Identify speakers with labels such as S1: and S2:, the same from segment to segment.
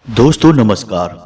S1: दोस्तों नमस्कार।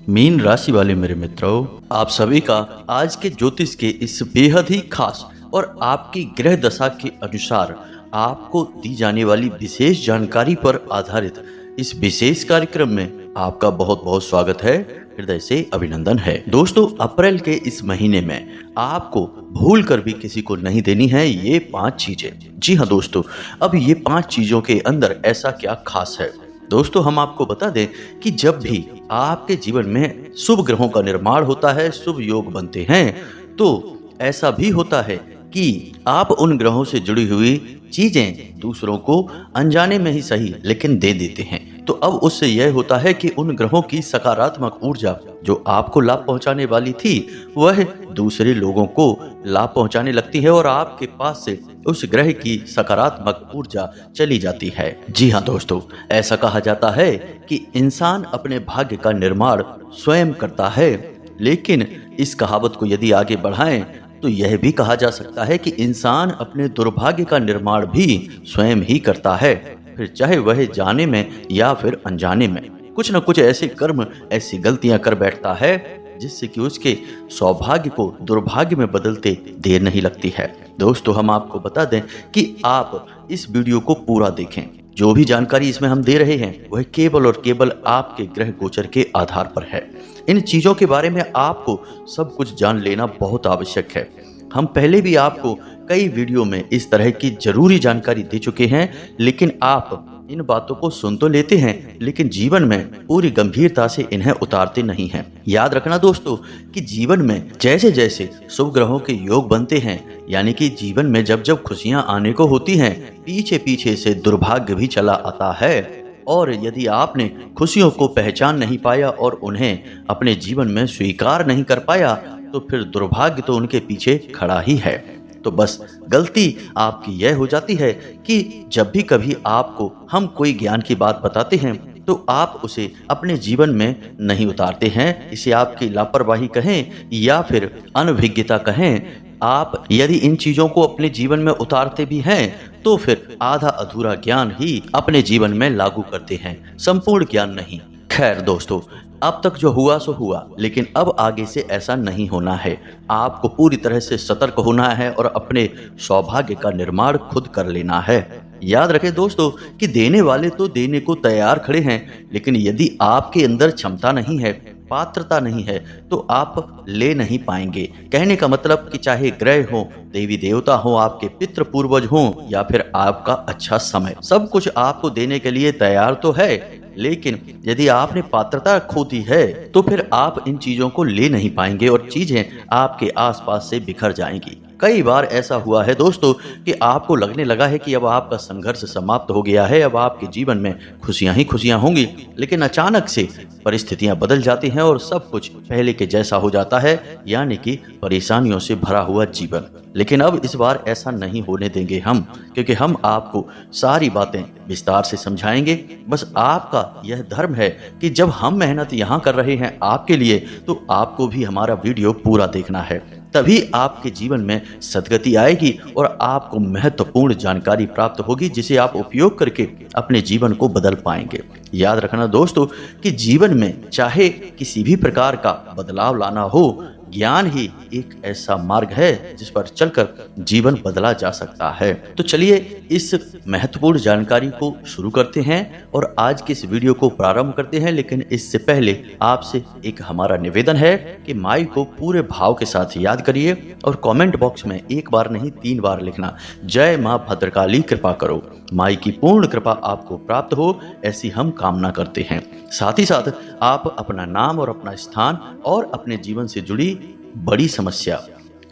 S1: मीन राशि वाले मेरे मित्रों, आप सभी का आज के ज्योतिष के इस बेहद ही खास और आपकी ग्रह दशा के अनुसार आपको दी जाने वाली विशेष जानकारी पर आधारित इस विशेष कार्यक्रम में आपका बहुत बहुत स्वागत है। हृदय से अभिनंदन है। दोस्तों, अप्रैल के इस महीने में आपको भूल कर भी किसी को नहीं देनी है ये 5 चीजें। जी हाँ दोस्तों, अब ये 5 चीजों के अंदर ऐसा क्या खास है। दोस्तों, हम आपको बता दें कि जब भी आपके जीवन में शुभ ग्रहों का निर्माण होता है, शुभ योग बनते हैं, तो ऐसा भी होता है कि आप उन ग्रहों से जुड़ी हुई चीजें दूसरों को अनजाने में ही सही लेकिन दे देते हैं। तो अब उससे यह होता है कि उन ग्रहों की सकारात्मक ऊर्जा जो आपको लाभ पहुंचाने वाली थी, वह दूसरे लोगों को लाभ पहुंचाने लगती है और आपके पास से उस ग्रह की सकारात्मक ऊर्जा चली जाती है। जी हाँ दोस्तों, ऐसा कहा जाता है कि इंसान अपने भाग्य का निर्माण स्वयं करता है, लेकिन इस कहावत को यदि आगे बढ़ाएं तो यह भी कहा जा सकता है कि इंसान अपने दुर्भाग्य का निर्माण भी स्वयं ही करता है, फिर चाहे वह जाने में या फिर अनजाने में। कुछ न कुछ ऐसे कर्म, ऐसी गलतियां कर बैठता है जिससे कि उसके सौभाग्य को दुर्भाग्य में बदलते देर नहीं लगती है। दोस्तों, हम आपको बता दें कि आप इस वीडियो को पूरा देखें। जो भी जानकारी इसमें हम दे रहे हैं वह केवल और केवल आपके ग्रह गोचर के आधार पर है। इन चीजों के बारे में आपको सब कुछ जान लेना बहुत आवश्यक है। हम पहले भी आपको कई वीडियो में इस तरह की जरूरी जानकारी दे चुके हैं, लेकिन आप इन बातों को सुन तो लेते हैं लेकिन जीवन में पूरी गंभीरता से इन्हें उतारते नहीं हैं। याद रखना दोस्तों कि जीवन में जैसे जैसे शुभ ग्रहों के योग बनते हैं, यानी कि जीवन में जब जब खुशियां आने को होती हैं, पीछे पीछे से दुर्भाग्य भी चला आता है। और यदि आपने खुशियों को पहचान नहीं पाया और उन्हें अपने जीवन में स्वीकार नहीं कर पाया, तो फिर दुर्भाग्य तो उनके पीछे खड़ा ही है। तो बस गलती आपकी यह हो जाती है कि जब भी कभी आपको हम कोई ज्ञान की बात बताते हैं तो आप उसे अपने जीवन में नहीं उतारते हैं। इसे आपकी लापरवाही कहें या फिर अनभिज्ञता कहें। आप यदि इन चीजों को अपने जीवन में उतारते भी हैं तो फिर आधा अधूरा ज्ञान ही अपने जीवन में लागू करते हैं, संपूर्ण ज्ञान नहीं। खैर दोस्तों, अब तक जो हुआ सो हुआ, लेकिन अब आगे से ऐसा नहीं होना है। आपको पूरी तरह से सतर्क होना है और अपने सौभाग्य का निर्माण खुद कर लेना है। याद रखें दोस्तों कि देने वाले तो देने को तैयार खड़े हैं, लेकिन यदि आपके अंदर क्षमता नहीं है, पात्रता नहीं है, तो आप ले नहीं पाएंगे। कहने का मतलब कि चाहे ग्रह हो, देवी देवता हो, आपके पितृ पूर्वज हो या फिर आपका अच्छा समय, सब कुछ आपको देने के लिए तैयार तो है, लेकिन यदि आपने पात्रता खो दी है तो फिर आप इन चीजों को ले नहीं पाएंगे और चीजें आपके आसपास से बिखर जाएंगी। कई बार ऐसा हुआ है दोस्तों कि आपको लगने लगा है कि अब आपका संघर्ष समाप्त हो गया है, अब आपके जीवन में खुशियां ही खुशियां होंगी, लेकिन अचानक से परिस्थितियां बदल जाती हैं और सब कुछ पहले के जैसा हो जाता है, यानी कि परेशानियों से भरा हुआ जीवन। लेकिन अब इस बार ऐसा नहीं होने देंगे हम, क्योंकि हम आपको सारी बातें विस्तार से समझाएंगे। बस आपका यह धर्म है कि जब हम मेहनत यहाँ कर रहे हैं आपके लिए, तो आपको भी हमारा वीडियो पूरा देखना है, तभी आपके जीवन में सद्गति आएगी और आपको महत्वपूर्ण जानकारी प्राप्त होगी जिसे आप उपयोग करके अपने जीवन को बदल पाएंगे। याद रखना दोस्तों कि जीवन में चाहे किसी भी प्रकार का बदलाव लाना हो, ज्ञान ही एक ऐसा मार्ग है जिस पर चलकर जीवन बदला जा सकता है। तो चलिए इस महत्वपूर्ण जानकारी को शुरू करते हैं और आज के इस वीडियो को प्रारंभ करते हैं। लेकिन इससे पहले आपसे एक हमारा निवेदन है कि माई को पूरे भाव के साथ याद करिए और कमेंट बॉक्स में एक बार नहीं 3 बार लिखना, जय मां भद्रकाली कृपा करो। माई की पूर्ण कृपा आपको प्राप्त हो, ऐसी हम कामना करते हैं। साथ ही साथ आप अपना नाम और अपना स्थान और अपने जीवन से जुड़ी बड़ी समस्या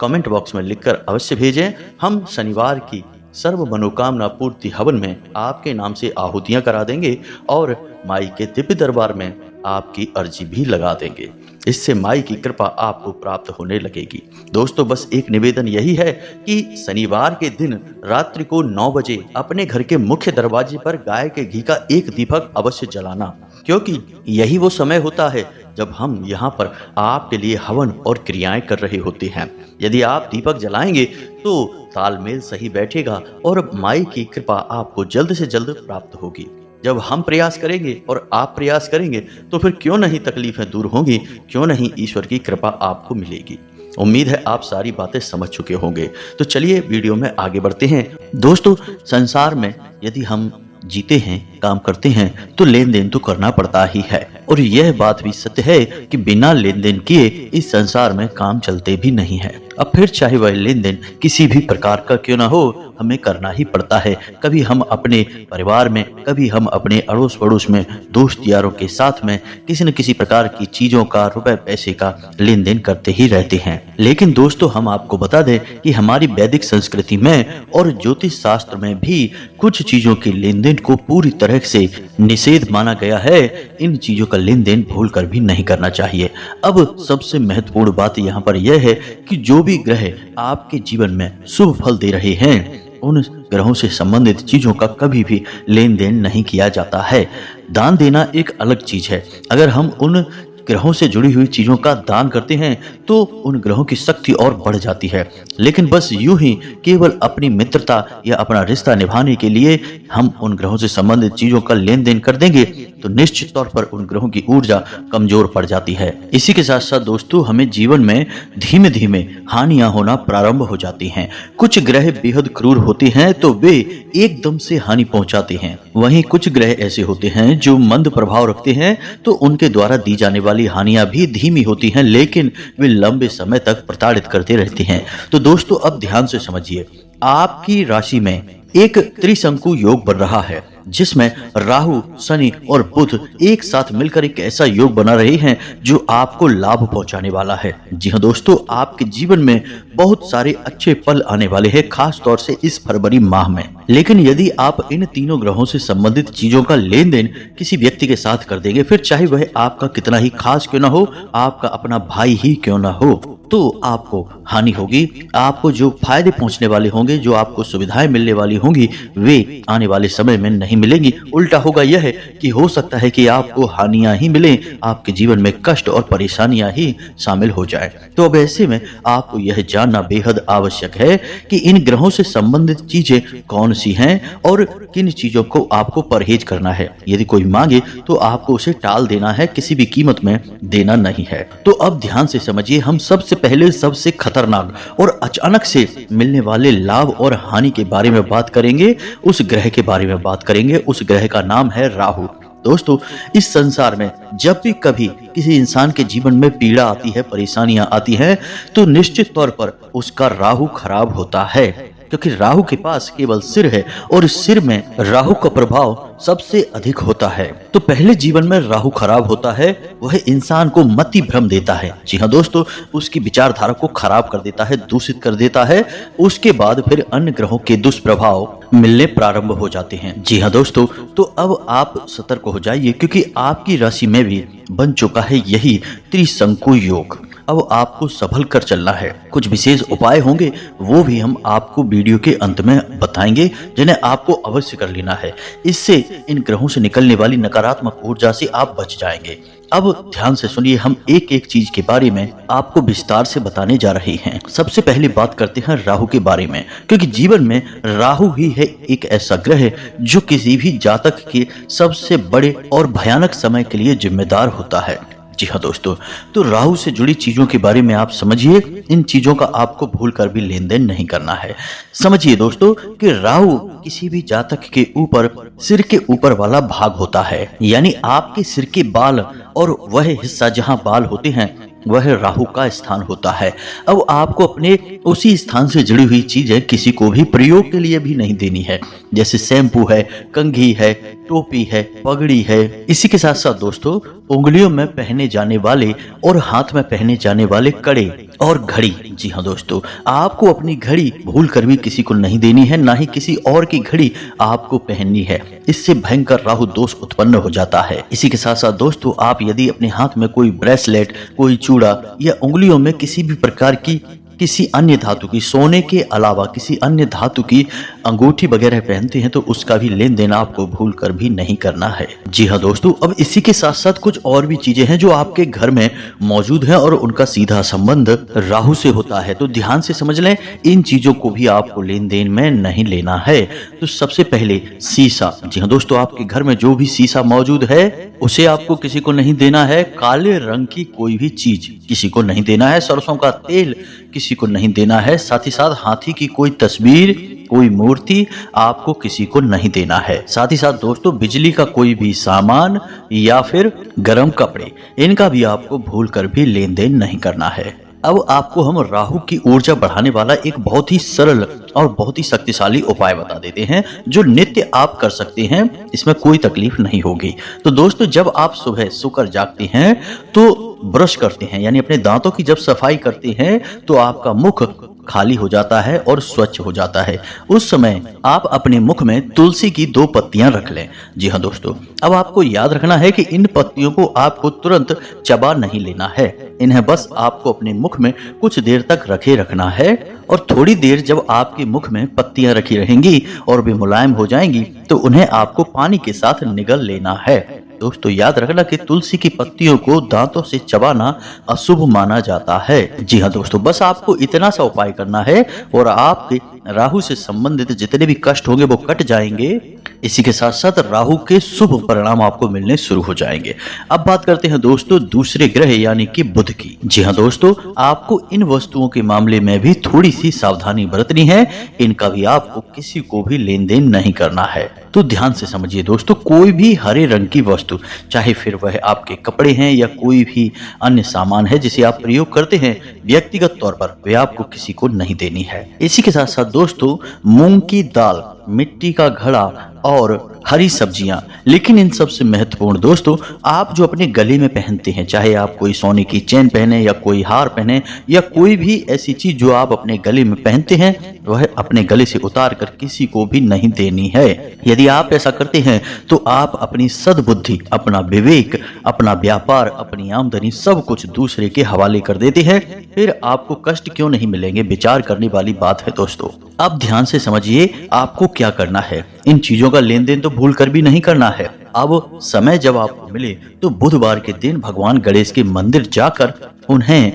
S1: कमेंट बॉक्स में लिखकर अवश्य भेजें। हम शनिवार की सर्व मनोकामना पूर्ति हवन में आपके नाम से आहुतियां करा देंगे और माई के दिव्य दरबार में आपकी अर्जी भी लगा देंगे। इससे माई की कृपा आपको प्राप्त होने लगेगी। दोस्तों, बस एक निवेदन यही है कि शनिवार के दिन रात्रि को 9 बजे अपने घर के मुख्य दरवाजे पर गाय के घी का एक दीपक अवश्य जलाना, क्योंकि यही वो समय होता है जब हम यहाँ पर आपके लिए हवन और क्रियाएं कर रहे होते हैं। यदि आप दीपक जलाएंगे तो तालमेल सही बैठेगा और माई की कृपा आपको जल्द से जल्द प्राप्त होगी। जब हम प्रयास करेंगे और आप प्रयास करेंगे तो फिर क्यों नहीं तकलीफें दूर होंगी, क्यों नहीं ईश्वर की कृपा आपको मिलेगी। उम्मीद है आप सारी बातें समझ चुके होंगे। तो चलिए वीडियो में आगे बढ़ते हैं। दोस्तों, संसार में यदि हम जीते हैं, काम करते हैं, तो लेन देन तो करना पड़ता ही है। और यह बात भी सत्य है कि बिना लेन देन किए इस संसार में काम चलते भी नहीं है। अब फिर चाहे वह लेन देन किसी भी प्रकार का क्यों ना हो, हमें करना ही पड़ता है। कभी हम अपने परिवार में, कभी हम अपने अड़ोस पड़ोस में, दोस्त यारों के साथ में किसी न किसी प्रकार की चीजों का, रुपए पैसे का लेन देन करते ही रहते हैं। लेकिन दोस्तों, हम आपको बता दें कि हमारी वैदिक संस्कृति में और ज्योतिष शास्त्र में भी कुछ चीजों के लेन देन को पूरी तरह से निषेध माना गया है। इन चीजों का लेन देन भूल कर भी नहीं करना चाहिए। अब सबसे महत्वपूर्ण बात यहाँ पर यह है कि जो भी ग्रह आपके जीवन में शुभ फल दे रहे हैं, उन ग्रहों से संबंधित चीजों का कभी भी लेन देन नहीं किया जाता है। दान देना एक अलग चीज है। अगर हम उन ग्रहों से जुड़ी हुई चीजों का दान करते हैं तो उन ग्रहों की शक्ति और बढ़ जाती है। लेकिन बस यूं ही केवल अपनी मित्रता या अपना रिश्ता निभाने के लिए हम उन ग्रहों से संबंधित चीजों का लेन देन कर देंगे तो निश्चित तौर पर उन ग्रहों की ऊर्जा कमजोर पड़ जाती है। इसी के साथ साथ दोस्तों, हमें जीवन में धीमे धीमे हानियां होना प्रारंभ हो जाती हैं। कुछ ग्रह बेहद क्रूर होते हैं तो वे एकदम से हानि पहुंचाते हैं। वहीं कुछ ग्रह ऐसे होते हैं जो मंद प्रभाव रखते हैं, तो उनके द्वारा दी जाने वाली हानियां भी धीमी होती हैं, लेकिन वे लंबे समय तक प्रताड़ित करते रहते हैं। तो दोस्तों, अब ध्यान से समझिए, आपकी राशि में एक त्रिशंकु योग बन रहा है जिसमें राहु, शनि और बुध एक साथ मिलकर एक ऐसा योग बना रहे हैं जो आपको लाभ पहुंचाने वाला है। जी हाँ दोस्तों, आपके जीवन में बहुत सारे अच्छे पल आने वाले हैं, खास तौर से इस फरवरी माह में। लेकिन यदि आप इन तीनों ग्रहों से संबंधित चीजों का लेन देन किसी व्यक्ति के साथ कर देंगे, फिर चाहे वह आपका कितना ही खास क्यों ना हो, आपका अपना भाई ही क्यों ना हो, तो आपको हानि होगी। आपको जो फायदे पहुंचने वाले होंगे, जो आपको सुविधाएं मिलने वाली होंगी, वे आने वाले समय में नहीं मिलेंगी। उल्टा होगा यह कि हो सकता है कि आपको हानियां ही मिलें, आपके जीवन में कष्ट और परेशानियां ही शामिल हो जाए। तो अब ऐसे में आपको यह जानना बेहद आवश्यक है कि इन ग्रहों से संबंधित चीजें कौन सी हैं और किन चीजों को आपको परहेज करना है। यदि कोई मांगे तो आपको उसे टाल देना है, किसी भी कीमत में देना नहीं है। तो अब ध्यान से समझिए, हम सबसे पहले सबसे खतरनाक और अचानक से मिलने वाले लाभ और हानि के बारे में बात करेंगे। उस ग्रह के बारे में बात करेंगे। उस ग्रह का नाम है राहु। दोस्तों, इस संसार में जब भी कभी किसी इंसान के जीवन में पीड़ा आती है, परेशानियां आती हैं, तो निश्चित तौर पर उसका राहु खराब होता है, क्योंकि राहु के पास केवल सिर है और इस सिर में राहु का प्रभाव सबसे अधिक होता है। तो पहले जीवन में राहु खराब होता है, वह इंसान को मति भ्रम देता है। जी हाँ दोस्तों, उसकी विचारधारा को खराब कर देता है, दूषित कर देता है। उसके बाद फिर अन्य ग्रहों के दुष्प्रभाव मिलने प्रारंभ हो जाते हैं। जी हाँ दोस्तों, तो अब आप सतर्क हो जाइए, क्योंकि आपकी राशि में भी बन चुका है यही त्रिशंकु योग। अब आपको संभल कर चलना है। कुछ विशेष उपाय होंगे, वो भी हम आपको वीडियो के अंत में बताएंगे, जिन्हें आपको अवश्य कर लेना है। इससे इन ग्रहों से निकलने वाली नकारात्मक ऊर्जा से आप बच जाएंगे। अब ध्यान से सुनिए, हम एक एक चीज के बारे में आपको विस्तार से बताने जा रहे हैं। सबसे पहले बात करते हैं राहु के बारे में, क्योंकि जीवन में राहु ही है एक ऐसा ग्रह जो किसी भी जातक के सबसे बड़े और भयानक समय के लिए जिम्मेदार होता है। जी हाँ दोस्तों, तो राहु से जुड़ी चीजों के बारे में आप समझिए। इन चीजों का आपको भूल कर भी लेन देन नहीं करना है। समझिए दोस्तों कि राहु किसी भी जातक के ऊपर सिर के ऊपर वाला भाग होता है, यानी आपके सिर के बाल और वह हिस्सा जहां बाल होते हैं वह राहु का स्थान होता है। अब आपको अपने उसी स्थान से जुड़ी हुई चीजें किसी को भी प्रयोग के लिए भी नहीं देनी है, जैसे शैम्पू है, कंघी है, टोपी है, पगड़ी है। इसी के साथ साथ दोस्तों, उंगलियों में पहने जाने वाले और हाथ में पहने जाने वाले कड़े और घड़ी। जी हाँ दोस्तों, आपको अपनी घड़ी भूल कर भी किसी को नहीं देनी है, ना ही किसी और की घड़ी आपको पहननी है। इससे भयंकर राहु दोष उत्पन्न हो जाता है। इसी के साथ साथ दोस्तों, आप यदि अपने हाथ में कोई ब्रेसलेट, कोई चूड़ा या उंगलियों में किसी भी प्रकार की किसी अन्य धातु की, सोने के अलावा किसी अन्य धातु की अंगूठी वगैरह पहनते हैं तो उसका भी लेन देन आपको भूल कर भी नहीं करना है। जी हाँ दोस्तों, अब इसी के साथ साथ कुछ और भी चीजें हैं जो आपके घर में मौजूद हैं और उनका सीधा संबंध राहु से होता है, तो ध्यान से समझ लें, इन चीजों को भी आपको लेन देन में नहीं लेना है। तो सबसे पहले सीसा। जी हाँ दोस्तों, आपके घर में जो भी सीसा मौजूद है उसे आपको किसी को नहीं देना है। काले रंग की कोई भी चीज किसी को नहीं देना है। सरसों का तेल किसी को नहीं देना है। साथ ही साथ हाथी की कोई तस्वीर, कोई मूर्ति आपको किसी को नहीं देना है। साथ ही साथ दोस्तों, बिजली का कोई भी सामान या फिर गर्म कपड़े, इनका भी आपको भूल कर भी लेन देन नहीं करना है। अब आपको हम राहु की ऊर्जा बढ़ाने वाला एक बहुत ही सरल और बहुत ही शक्तिशाली उपाय बता देते हैं जो नित्य आप कर सकते हैं, इसमें कोई तकलीफ नहीं होगी। तो दोस्तों, जब आप सुबह सोकर जागते हैं तो ब्रश करते हैं, यानी अपने दांतों की जब सफाई करते हैं तो आपका मुख खाली हो जाता है और स्वच्छ हो जाता है। उस समय आप अपने मुख में तुलसी की 2 पत्तियां रख लें। जी हाँ दोस्तों, अब आपको याद रखना है कि इन पत्तियों को आपको तुरंत चबा नहीं लेना है। इन्हें बस आपको अपने मुख में कुछ देर तक रखे रखना है और थोड़ी देर जब आपके मुख में पत्तियां रखी रहेंगी और भी मुलायम हो जाएंगी तो उन्हें आपको पानी के साथ निगल लेना है। दोस्तों, याद रखना कि तुलसी की पत्तियों को दांतों से चबाना अशुभ माना जाता है। जी हाँ दोस्तों, बस आपको इतना सा उपाय करना है और आपके राहु से संबंधित जितने भी कष्ट होंगे वो कट जाएंगे। इसी के साथ साथ राहु के शुभ परिणाम आपको मिलने शुरू हो जाएंगे। अब बात करते हैं दोस्तों दूसरे ग्रह यानी कि बुध की। जी हाँ दोस्तों, आपको इन वस्तुओं के मामले में भी थोड़ी सी सावधानी बरतनी है। इनका भी आपको किसी को भी लेन देन नहीं करना है। तो ध्यान से समझिए दोस्तों, कोई भी हरे रंग की वस्तु, चाहे फिर वह आपके कपड़े हैं या कोई भी अन्य सामान है जिसे आप प्रयोग करते हैं व्यक्तिगत तौर पर, वे आपको किसी को नहीं देनी है। इसी के साथ साथ दोस्तों, मूंग की दाल, मिट्टी का घड़ा और हरी सब्जियां। लेकिन इन सबसे महत्वपूर्ण दोस्तों, आप जो अपने गले में पहनते हैं, चाहे आप कोई सोने की चेन पहने या कोई हार पहने या कोई भी ऐसी चीज जो आप अपने गले में पहनते हैं, वह अपने गले से उतार कर किसी को भी नहीं देनी है। यदि आप ऐसा करते हैं तो आप अपनी सद्बुद्धि, अपना विवेक, अपना व्यापार, अपनी आमदनी सब कुछ दूसरे के हवाले कर देते हैं। फिर आपको कष्ट क्यों नहीं मिलेंगे, विचार करने वाली बात है दोस्तों। अब ध्यान से समझिए आपको क्या करना है। इन चीजों का लेन देन तो भूल कर भी नहीं करना है। अब समय जब आपको मिले तो बुधवार के दिन भगवान गणेश के मंदिर जाकर उन्हें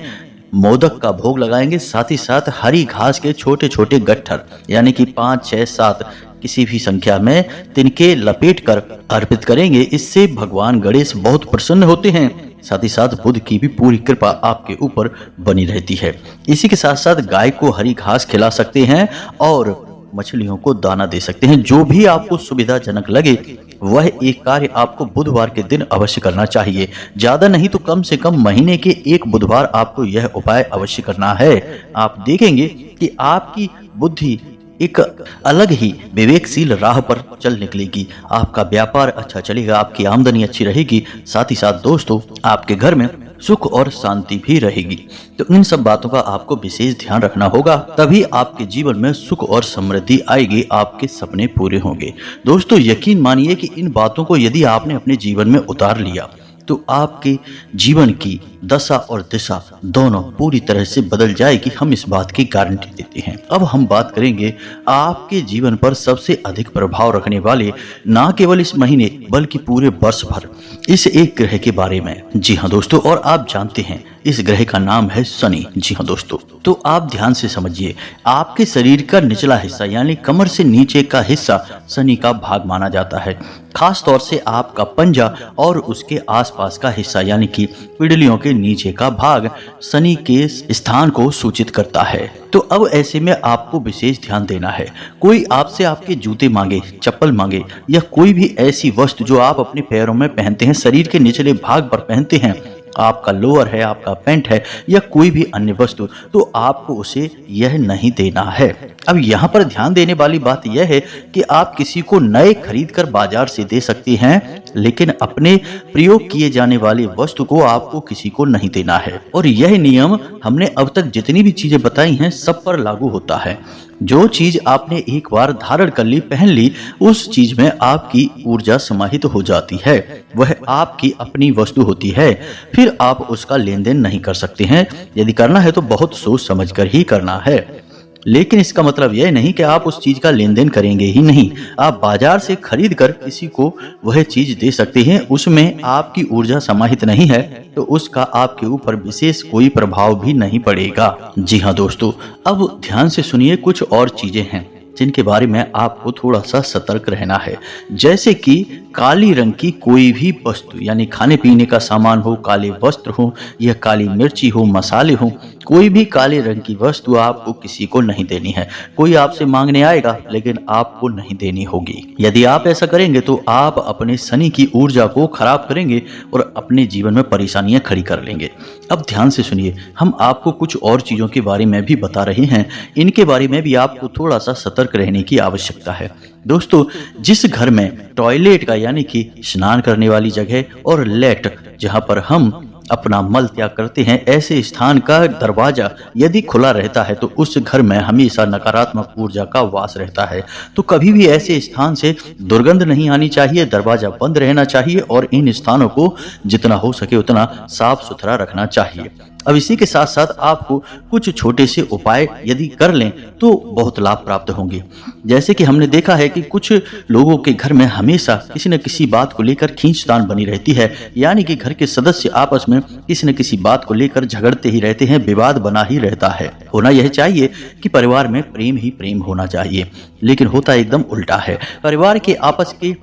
S1: मोदक का भोग लगाएंगे। साथ ही साथ हरी घास के छोटे छोटे गट्ठर, यानी कि 5, 6, 7 किसी भी संख्या में तिनके लपेट कर अर्पित करेंगे। इससे भगवान गणेश बहुत प्रसन्न होते हैं। साथ ही साथ बुध की भी पूरी कृपा आपके ऊपर बनी रहती है। इसी के साथ साथ गाय को हरी घास खिला सकते हैं और मछलियों को दाना दे सकते हैं। जो भी आपको सुविधाजनक लगे वह एक कार्य आपको बुधवार के दिन अवश्य करना चाहिए। ज्यादा नहीं तो कम से कम महीने के एक बुधवार आपको यह उपाय अवश्य करना है। आप देखेंगे कि आपकी बुद्धि एक अलग ही विवेकशील राह पर चल निकलेगी। आपका व्यापार अच्छा चलेगा, आपकी आमदनी अच्छी रहेगी। साथ ही साथ दोस्तों, आपके घर में सुख और शांति भी रहेगी। तो इन सब बातों का आपको विशेष ध्यान रखना होगा, तभी आपके जीवन में सुख और समृद्धि आएगी, आपके सपने पूरे होंगे। दोस्तों, यकीन मानिए कि इन बातों को यदि आपने अपने जीवन में उतार लिया तो आपके जीवन की दशा और दिशा दोनों पूरी तरह से बदल जाएगी। हम इस बात की गारंटी देते हैं। अब हम बात करेंगे आपके जीवन पर सबसे अधिक प्रभाव रखने वाले, ना केवल इस महीने बल्कि पूरे वर्ष भर, इस एक ग्रह के बारे में। जी हाँ दोस्तों, और आप जानते हैं इस ग्रह का नाम है शनि। जी हाँ दोस्तों, तो आप ध्यान से समझिए, आपके शरीर का निचला हिस्सा यानी कमर से नीचे का हिस्सा शनि का भाग माना जाता है। खास तौर से आपका पंजा और उसके आसपास का हिस्सा यानी कि पिंडलियों के नीचे का भाग शनि के स्थान को सूचित करता है। तो अब ऐसे में आपको विशेष ध्यान देना है। कोई आपसे आपके जूते मांगे, चप्पल मांगे या कोई भी ऐसी वस्तु जो आप अपने पैरों में पहनते हैं, शरीर के निचले भाग पर पहनते हैं, आपका लोअर है, आपका पैंट है या कोई भी अन्य वस्तु, तो आपको उसे यह नहीं देना है। अब यहाँ पर ध्यान देने वाली बात यह है कि आप किसी को नए खरीद कर बाजार से दे सकते हैं लेकिन अपने प्रयोग किए जाने वाली वस्तु को आपको किसी को नहीं देना है। और यह नियम हमने अब तक जितनी भी चीजें बताई हैं सब पर लागू होता है। जो चीज आपने एक बार धारण कर ली, पहन ली, उस चीज में आपकी ऊर्जा समाहित हो जाती है, वह आपकी अपनी वस्तु होती है। फिर आप उसका लेन देन नहीं कर सकते हैं। यदि करना है तो बहुत सोच समझ कर ही करना है। लेकिन इसका मतलब यह नहीं कि आप उस चीज का लेन देन करेंगे ही नहीं। आप बाजार से खरीद कर किसी को वह चीज दे सकते हैं, उसमें आपकी ऊर्जा समाहित नहीं है तो उसका आपके ऊपर विशेष कोई प्रभाव भी नहीं पड़ेगा। जी हाँ दोस्तों, अब ध्यान से सुनिए, कुछ और चीजें हैं जिनके बारे में आपको थोड़ा सा सतर्क रहना है। जैसे कि काली रंग की कोई भी वस्तु, यानी खाने पीने का सामान हो, काले वस्त्र हो या काली मिर्ची हो, मसाले हो, कोई भी काले रंग की वस्तु आपको किसी को नहीं देनी है। कोई आपसे मांगने आएगा लेकिन आपको नहीं देनी होगी। यदि आप ऐसा करेंगे तो आप अपने शनि की ऊर्जा को खराब करेंगे और अपने जीवन में परेशानियां खड़ी कर लेंगे। अब ध्यान से सुनिए, हम आपको कुछ और चीजों के बारे में भी बता रहे हैं। इनके बारे में भी आपको थोड़ा सा सतर्क रहने की आवश्यकता है। दोस्तों, जिस घर में टॉयलेट का यानी कि स्नान करने वाली जगह और लेट जहां पर हम अपना मल त्याग करते हैं, ऐसे स्थान का दरवाजा यदि खुला रहता है तो उस घर में हमेशा नकारात्मक ऊर्जा का वास रहता है। तो कभी भी ऐसे स्थान से दुर्गंध नहीं आनी चाहिए, दरवाजा बंद रहना चाहिए और इन स्थानों को जितना हो सके उतना साफ सुथरा रखना चाहिए। अब इसी के साथ साथ आपको कुछ छोटे से उपाय यदि कर लें तो बहुत लाभ प्राप्त होंगे। जैसे कि हमने देखा है कि कुछ लोगों के घर में हमेशा किसी न किसी बात को लेकर खींचतान बनी रहती है, यानी कि घर के सदस्य आपस में किसी न किसी बात को लेकर झगड़ते ही रहते हैं, विवाद बना ही रहता है। होना यह चाहिए कि परिवार में प्रेम ही प्रेम होना चाहिए, लेकिन होता एकदम उल्टा है। परिवार के आपस के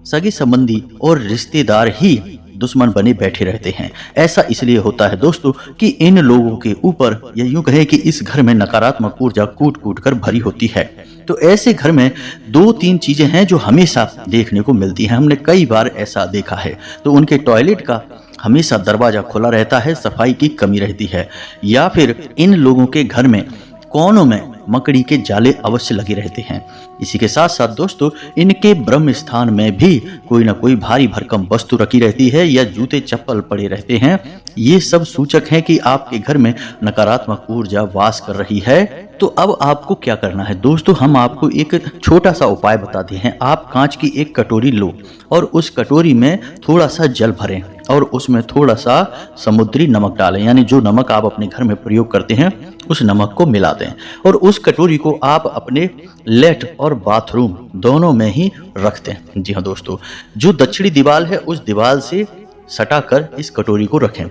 S1: सगे संबंधी और रिश्तेदार ही दुश्मन बने बैठे रहते हैं। ऐसा इसलिए होता है दोस्तों कि इन लोगों के ऊपर, या यूं कहें कि इस घर में नकारात्मक ऊर्जा कूट कूट कर भरी होती है। तो ऐसे घर में 2-3 चीजें हैं जो हमेशा देखने को मिलती हैं। हमने कई बार ऐसा देखा है। तो उनके टॉयलेट का हमेशा दरवाजा खुला रहता है, सफाई की कमी रहती है, या फिर इन लोगों के घर में कोनों में मकड़ी के जाले अवश्य लगे रहते हैं। इसी के साथ साथ दोस्तों, इनके ब्रह्म स्थान में भी कोई ना कोई भारी भरकम वस्तु रखी रहती है या जूते चप्पल पड़े रहते हैं। ये सब सूचक है कि आपके घर में नकारात्मक ऊर्जा वास कर रही है। तो अब आपको क्या करना है दोस्तों, हम आपको एक छोटा सा उपाय बताते हैं। आप कांच की एक कटोरी लो और उस कटोरी में थोड़ा सा जल भरें और उसमें थोड़ा सा समुद्री नमक डालें, यानी जो नमक आप अपने घर में प्रयोग करते हैं उस नमक को मिला दें और उस कटोरी को आप अपने लेट और बाथरूम दोनों में ही रख दें। जी हाँ दोस्तों, जो दक्षिणी दीवार है उस दीवार से सटाकर इस कटोरी को रखें।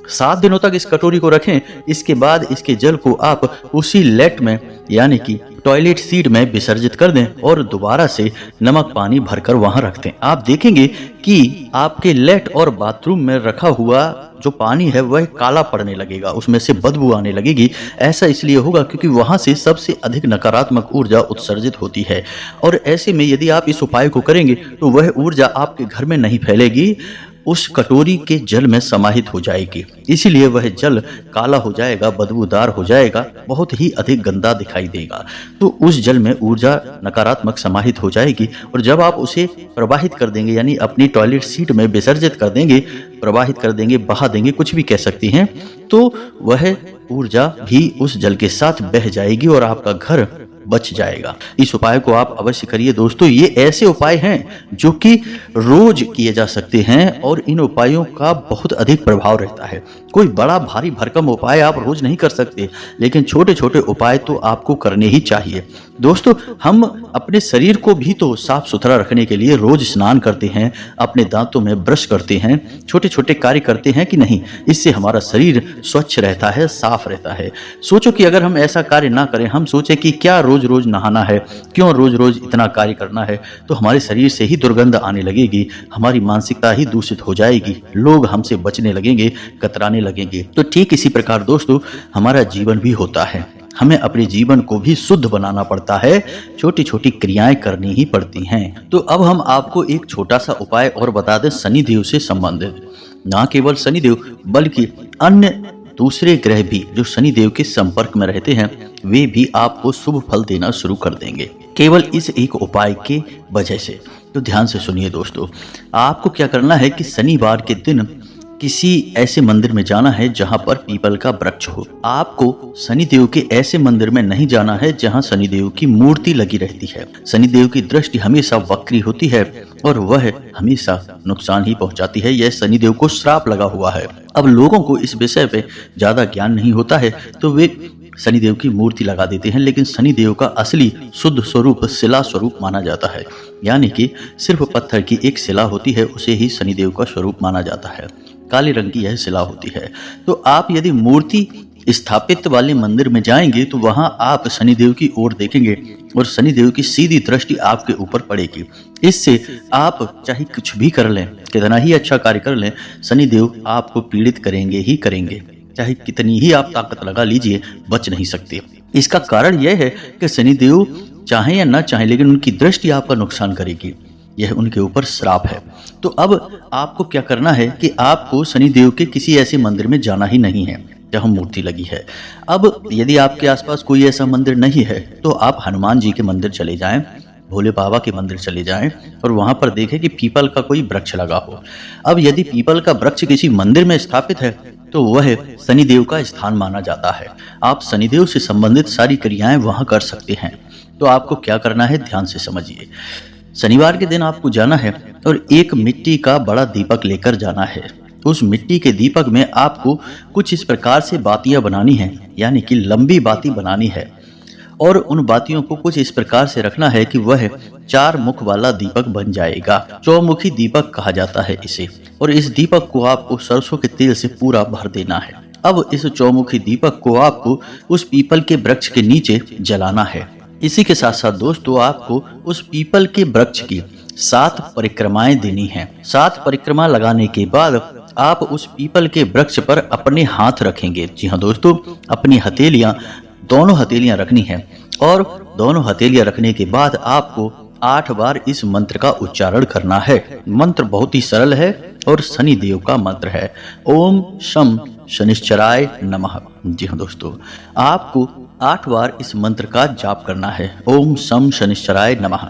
S1: 7 दिनों तक इस कटोरी को रखें। इसके बाद इसके जल को आप उसी लेट में यानी कि टॉयलेट सीट में विसर्जित कर दें और दोबारा से नमक पानी भरकर वहां रख दें। आप देखेंगे कि आपके लेट और बाथरूम में रखा हुआ जो पानी है वह काला पड़ने लगेगा, उसमें से बदबू आने लगेगी। ऐसा इसलिए होगा क्योंकि वहां से सबसे अधिक नकारात्मक ऊर्जा उत्सर्जित होती है। और ऐसे में यदि आप इस उपाय को करेंगे तो वह ऊर्जा आपके घर में नहीं फैलेगी, उस कटोरी के जल में समाहित हो जाएगी। इसीलिए वह जल काला हो जाएगा, बदबूदार हो जाएगा, बहुत ही अधिक गंदा दिखाई देगा। तो उस जल में ऊर्जा नकारात्मक समाहित हो जाएगी और जब आप उसे प्रवाहित कर देंगे, यानी अपनी टॉयलेट सीट में विसर्जित कर देंगे, प्रवाहित कर देंगे, बहा देंगे, कुछ भी कह सकती हैं, तो वह ऊर्जा भी उस जल के साथ बह जाएगी और आपका घर बच जाएगा। इस उपाय को आप अवश्य करिए दोस्तों। ये ऐसे उपाय हैं जो कि रोज किए जा सकते हैं और इन उपायों का बहुत अधिक प्रभाव रहता है। कोई बड़ा भारी भरकम उपाय आप रोज नहीं कर सकते, लेकिन छोटे छोटे उपाय तो आपको करने ही चाहिए। दोस्तों, हम अपने शरीर को भी तो साफ सुथरा रखने के लिए रोज स्नान करते हैं, अपने दांतों में ब्रश करते हैं, छोटे छोटे कार्य करते हैं कि नहीं? इससे हमारा शरीर स्वच्छ रहता है, साफ रहता है। सोचो कि अगर हम ऐसा कार्य ना करें, हम सोचे कि क्या रोज रोज नहाना है, क्यों रोज रोज इतना कार्य करना है, तो हमारे शरीर से ही दुर्गंध आने लगेगी, हमारी मानसिकता ही दूषित हो जाएगी, लोग हमसे बचने लगेंगे, कतराने लगेंगे। तो ठीक इसी प्रकार दोस्तों हमारा जीवन भी होता है। हमें अपने जीवन को भी शुद्ध बनाना पड़ता है, छोटी छोटी क्रियाएं करनी ही पड़ती हैं। तो अब हम आपको एक छोटा सा उपाय और बता दें शनिदेव से संबंधित। ना केवल शनिदेव बल्कि अन्य दूसरे ग्रह भी जो शनिदेव के संपर्क में रहते हैं वे भी आपको शुभ फल देना शुरू कर देंगे, केवल इस एक उपाय के वजह से। तो ध्यान से सुनिए दोस्तों, आपको क्या करना है कि शनिवार के दिन किसी ऐसे मंदिर में जाना है जहां पर पीपल का वृक्ष हो। आपको शनिदेव के ऐसे मंदिर में नहीं जाना है जहां शनिदेव की मूर्ति लगी रहती है। शनिदेव की दृष्टि हमेशा वक्री होती है और वह हमेशा नुकसान ही पहुंचाती है। यह शनिदेव को श्राप लगा हुआ है। अब लोगों को इस विषय पे ज्यादा ज्ञान नहीं होता है तो वे शनिदेव की मूर्ति लगा देते हैं, लेकिन शनिदेव का असली शुद्ध स्वरूप शिला स्वरूप माना जाता है, यानी कि सिर्फ पत्थर की एक शिला होती है, उसे ही शनिदेव का स्वरूप माना जाता है। काले रंग की यह शिला होती है। तो आप यदि मूर्ति स्थापित वाले मंदिर में जाएंगे तो वहां आप शनिदेव की ओर देखेंगे और शनिदेव की सीधी दृष्टि आपके ऊपर पड़ेगी। इससे आप चाहे कुछ भी कर लें, कितना ही अच्छा कार्य कर लें, शनिदेव आपको पीड़ित करेंगे ही करेंगे। चाहे कितनी ही आप ताकत लगा लीजिए, बच नहीं सकते। इसका कारण यह है कि शनिदेव चाहे या ना चाहे लेकिन उनकी दृष्टि आपका नुकसान करेगी। यह उनके ऊपर श्राप है। तो अब आपको क्या करना है कि आपको शनिदेव के किसी ऐसे मंदिर में जाना ही नहीं है जहां मूर्ति लगी है। अब यदि आपके आसपास कोई ऐसा मंदिर नहीं है तो आप हनुमान जी के मंदिर चले जाएं, भोले बाबा के मंदिर चले जाएं और वहां पर देखें कि पीपल का कोई वृक्ष लगा हो। अब यदि पीपल का वृक्ष किसी मंदिर में स्थापित है तो वह शनिदेव का स्थान माना जाता है। आप शनिदेव से संबंधित सारी क्रियाएं वहां कर सकते हैं। तो आपको क्या करना है, ध्यान से समझिए। शनिवार के दिन आपको जाना है और एक मिट्टी का बड़ा दीपक लेकर जाना है। उस मिट्टी के दीपक में आपको कुछ इस प्रकार से बातियां बनानी है, यानी कि लंबी बाती बनानी है और उन बातियों को कुछ इस प्रकार से रखना है कि वह 4 मुख वाला दीपक बन जाएगा। चौमुखी दीपक कहा जाता है इसे। और इस दीपक को आपको सरसों के तेल से पूरा भर देना है। अब इस चौमुखी दीपक को आपको उस पीपल के वृक्ष के नीचे जलाना है। इसी के साथ साथ दोस्तों आपको उस पीपल के वृक्ष की 7 परिक्रमाएं देनी हैं। 7 परिक्रमा लगाने के बाद आप उस पीपल के वृक्ष पर अपने हाथ रखेंगे। जी हाँ दोस्तों, अपनी हथेलियां, दोनों हथेलियां रखनी है और दोनों हथेलियां रखने के बाद आपको 8 बार इस मंत्र का उच्चारण करना है। मंत्र बहुत ही सरल है और शनिदेव का मंत्र है। ओम शम शनिश्चराय नमः। जी हाँ दोस्तों, आपको 8 बार इस मंत्र का जाप करना है। ओम शम शनिश्चराय नमः।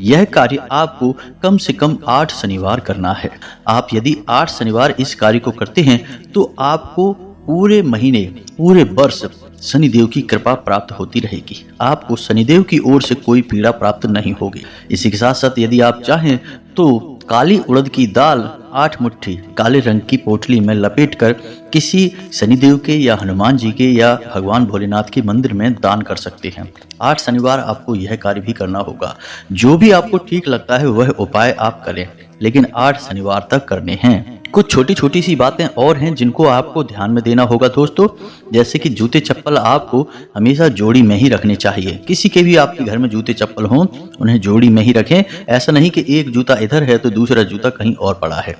S1: यह कार्य आपको कम से कम 8 शनिवार करना है। आप यदि 8 शनिवार इस कार्य को करते हैं तो आपको पूरे महीने, पूरे वर्ष शनिदेव की कृपा प्राप्त होती रहेगी। आपको शनिदेव की ओर से कोई पीड़ा प्राप्त नहीं होगी। इसी के साथ साथ यदि आप चाहें तो काली उड़द की दाल 8 मुट्ठी काले रंग की पोटली में लपेटकर किसी शनिदेव के या हनुमान जी के या भगवान भोलेनाथ के मंदिर में दान कर सकते हैं। 8 शनिवार आपको यह कार्य भी करना होगा। जो भी आपको ठीक लगता है वह उपाय आप करें, लेकिन 8 शनिवार तक करने हैं। कुछ छोटी छोटी सी बातें और हैं जिनको आपको ध्यान में देना होगा दोस्तों, जैसे कि जूते चप्पल आपको हमेशा जोड़ी में ही रखने चाहिए। किसी के भी आपके घर में जूते चप्पल हों, उन्हें जोड़ी में ही रखें। ऐसा नहीं कि एक जूता इधर है तो दूसरा जूता कहीं और पड़ा है।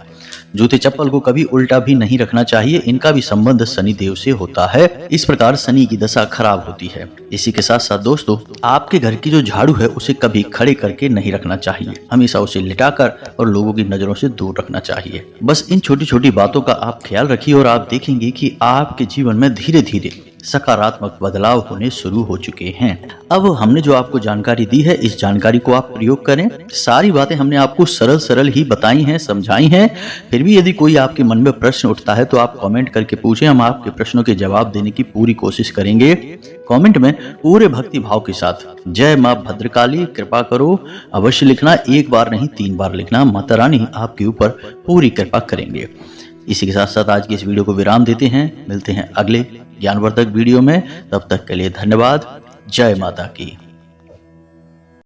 S1: जूते चप्पल को कभी उल्टा भी नहीं रखना चाहिए, इनका भी संबंध शनि देव से होता है। इस प्रकार शनि की दशा खराब होती है। इसी के साथ साथ दोस्तों, आपके घर की जो झाड़ू है उसे कभी खड़े करके नहीं रखना चाहिए, हमेशा उसे लिटाकर और लोगों की नजरों से दूर रखना चाहिए। बस इन छोटी छोटी बातों का आप ख्याल रखिए और आप देखेंगे कि आपके जीवन में धीरे धीरे सकारात्मक बदलाव होने शुरू हो चुके हैं। अब हमने जो आपको जानकारी दी है, इस जानकारी को आप प्रयोग करें। सारी बातें हमने आपको सरल सरल ही बताई हैं, समझाई हैं। फिर भी यदि कोई आपके मन में प्रश्न उठता है तो आप कमेंट करके पूछें, हम आपके प्रश्नों के जवाब देने की पूरी कोशिश करेंगे। कमेंट में पूरे भक्ति भाव के साथ जय मां भद्रकाली कृपा करो अवश्य लिखना। 1 बार नहीं 3 बार लिखना। माता रानी आपके ऊपर पूरी कृपा करेंगे। इसी के साथ साथ आज की इस वीडियो को विराम देते हैं। मिलते हैं अगले ज्ञानवर्धक वीडियो में। तब तक के लिए धन्यवाद। जय माता की।